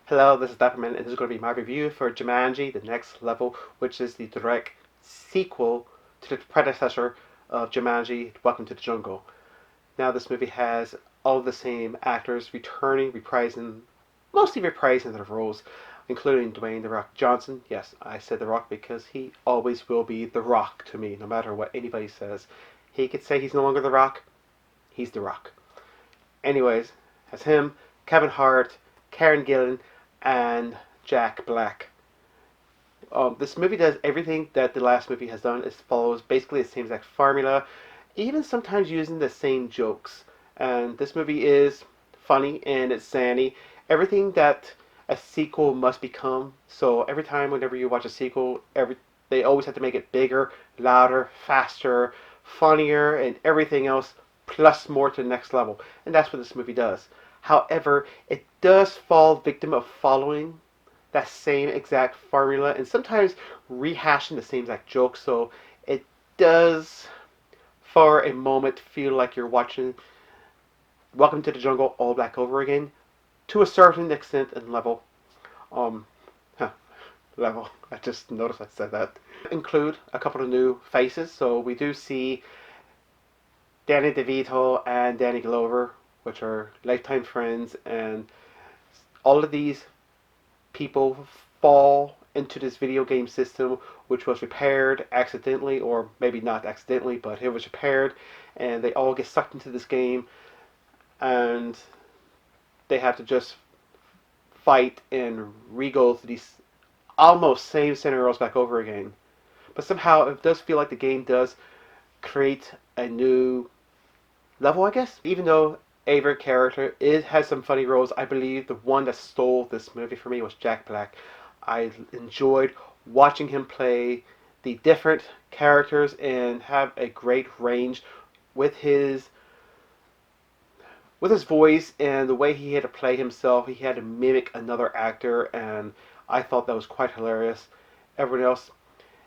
Hello, this is Dapper, and this is going to be my review for Jumanji, The Next Level, which is the direct sequel to the predecessor of Jumanji, Welcome to the Jungle. Now, this movie has all the same actors returning, mostly reprising their roles, including Dwayne The Rock Johnson. Yes, I said The Rock because he always will be The Rock to me, no matter what anybody says. He could say he's no longer The Rock, he's The Rock. Anyways, has him, Kevin Hart, Karen Gillan, and Jack Black. This movie does everything that the last movie has done. It follows basically the same exact formula, even sometimes using the same jokes. And this movie is funny and it's zany. Everything that a sequel must become. So every time, whenever you watch a sequel, they always have to make it bigger, louder, faster, funnier, and everything else plus more to the next level. And that's what this movie does. However, it does fall victim of following that same exact formula and sometimes rehashing the same exact joke. So it does, for a moment, feel like you're watching Welcome to the Jungle all back over again to a certain extent and level. Um, huh, level. I just noticed I said that. Include a couple of new faces. So we do see Danny DeVito and Danny Glover, which are lifetime friends, and all of these people fall into this video game system, which was repaired accidentally, or maybe not accidentally, but it was repaired, and they all get sucked into this game, and they have to just fight and re-go through these almost same scenarios back over again. But somehow it does feel like the game does create a new level, I guess. Even though Avery character has some funny roles, I believe the one that stole this movie for me was Jack Black. I enjoyed watching him play the different characters and have a great range with his voice and the way he had to play himself. He had to mimic another actor, and I thought that was quite hilarious. Everyone else,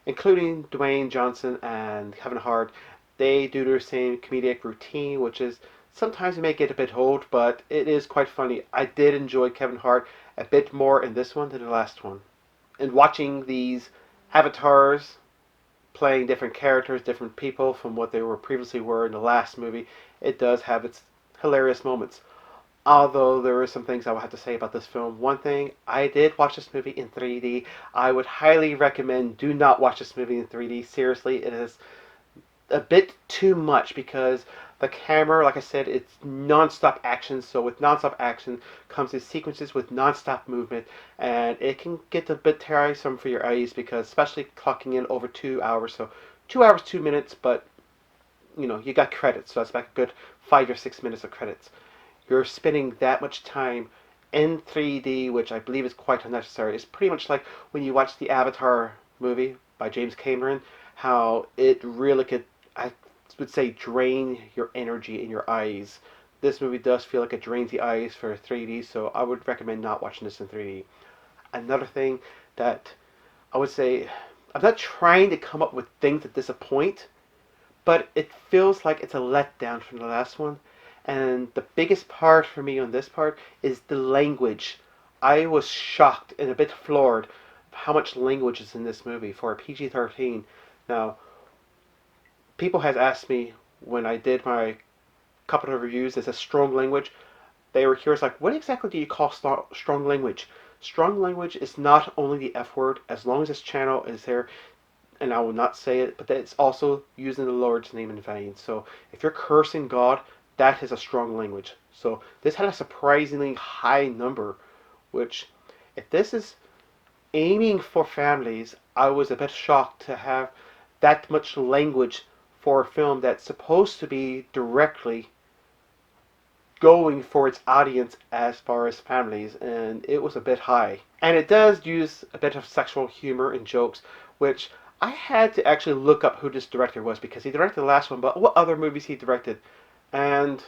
including Dwayne Johnson and Kevin Hart, they do their same comedic routine, which is sometimes it may get a bit old, but it is quite funny. I did enjoy Kevin Hart a bit more in this one than the last one. And watching these avatars playing different characters, different people from what they were previously were in the last movie, it does have its hilarious moments. Although there are some things I will have to say about this film. One thing, I did watch this movie in 3D. I would highly recommend do not watch this movie in 3D. Seriously, it is a bit too much because the camera, like I said, it's non-stop action. So with non-stop action comes these sequences with non-stop movement, and it can get a bit tiresome for your eyes because especially clocking in over 2 hours. So 2 hours, 2 minutes, but you got credits, so that's like a good 5 or 6 minutes of credits. You're spending that much time in 3D, which I believe is quite unnecessary. It's pretty much like when you watch the Avatar movie by James Cameron, how it really could, I would say, drain your energy in your eyes. This movie does feel like it drains the eyes for 3D, so I would recommend not watching this in 3D. Another thing that I would say, I'm not trying to come up with things that disappoint, but it feels like it's a letdown from the last one. And the biggest part for me on this part is the language. I was shocked and a bit floored of how much language is in this movie for a PG-13. Now, people has asked me when I did my couple of reviews, is a strong language? They were curious, like, what exactly do you call strong language? Strong language is not only the F word, as long as this channel is there, and I will not say it, but it's also using the Lord's name in vain. So if you're cursing God, that is a strong language. So this had a surprisingly high number, which, if this is aiming for families, I was a bit shocked to have that much language for a film that's supposed to be directly going for its audience as far as families, and it was a bit high. And it does use a bit of sexual humor and jokes, which I had to actually look up who this director was because he directed the last one, but what other movies he directed, and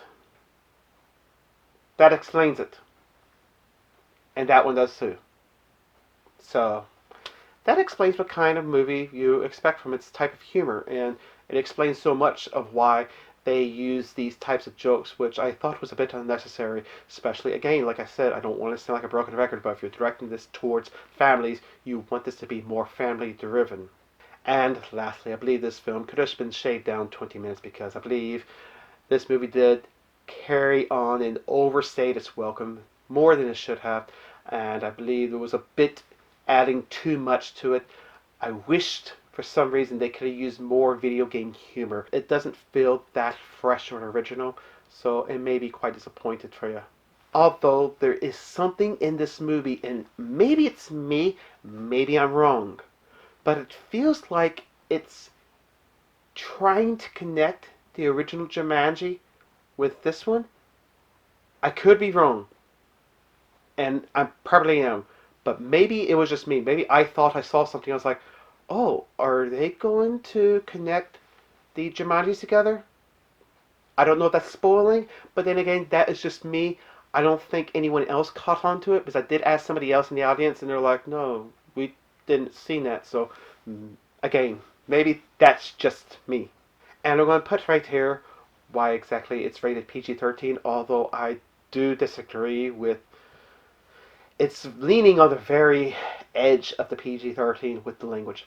that explains it. And that one does too. So that explains what kind of movie you expect from its type of humor, and it explains so much of why they use these types of jokes, which I thought was a bit unnecessary. Especially, again, like I said, I don't want to sound like a broken record, but if you're directing this towards families, you want this to be more family driven. And lastly, I believe this film could have been shaved down 20 minutes because I believe this movie did carry on and overstayed its welcome more than it should have, and I believe there was a bit adding too much to it. I wished for some reason they could have used more video game humor. It doesn't feel that fresh or original, so it may be quite disappointed for you. Although there is something in this movie, and maybe it's me, maybe I'm wrong, but it feels like it's trying to connect the original Jumanji with this one. I could be wrong, and I probably am, but maybe it was just me. Maybe I thought I saw something. I was like, oh, are they going to connect the Jumanjis together? I don't know if that's spoiling, but then again, that is just me. I don't think anyone else caught on to it because I did ask somebody else in the audience, and they're like, no, we didn't see that. So, again, maybe that's just me. And I'm going to put right here why exactly it's rated PG-13, although I do disagree with it's leaning on the very edge of the PG-13 with the language.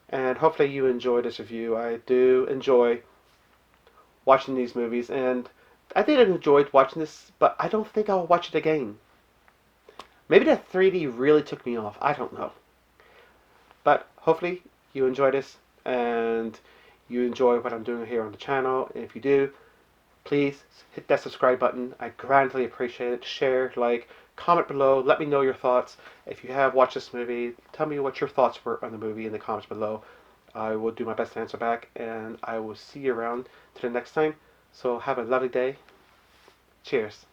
And hopefully you enjoy this review. I do enjoy watching these movies, and I did enjoy watching this, but I don't think I'll watch it again. Maybe that 3D really took me off. I don't know. But hopefully you enjoy this, and you enjoy what I'm doing here on the channel. And if you do, please hit that subscribe button. I grandly appreciate it. Share, like, comment below. Let me know your thoughts. If you have watched this movie, tell me what your thoughts were on the movie in the comments below. I will do my best to answer back, and I will see you around to the next time. So have a lovely day. Cheers.